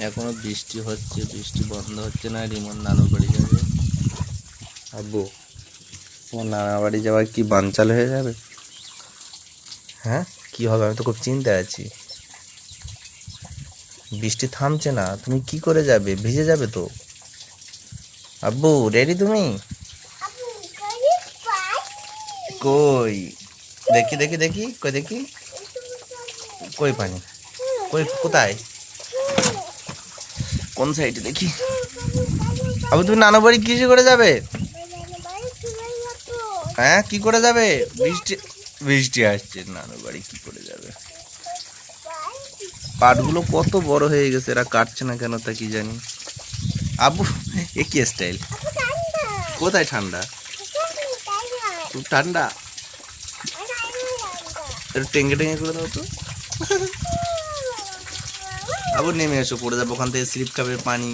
এখনো বৃষ্টি হচ্ছে, বৃষ্টি বন্ধ হচ্ছে না। রিমন নানু বাড়ি যাবে। আব্বু, তোমার নানা বাড়ি যাওয়ার কি বানচাল হয়ে যাবে? হ্যাঁ, কি হবে? আমি তো খুব চিন্তায় আছি। বৃষ্টি থামছে না, তুমি কি করে যাবে? ভিজে যাবে তো। আব্বু, রেডি তুমি? কই দেখি দেখি দেখি, কই দেখি, কই পানি, কই, কোথায়, কোন সাইডে দেখি? আবু, তুমি নানু বাড়ি কিসে করে যাবে? হ্যাঁ, কি করে যাবে? বৃষ্টি, বৃষ্টি আসছে, নানু বাড়ি কি করে যাবে? পাটগুলো কত বড় হয়ে গেছে, এরা কাটছে না কেন তা কি জানি। আবু, এ কি স্টাইল? কোথায় ঠান্ডা? খুব ঠান্ডা। একটু টেঙ্গে টেঙ্গে করে দাও তো। আবু, নেমে এসো, পড়ে যাবো ওখান থেকে, স্লিপ খাবে, পানি।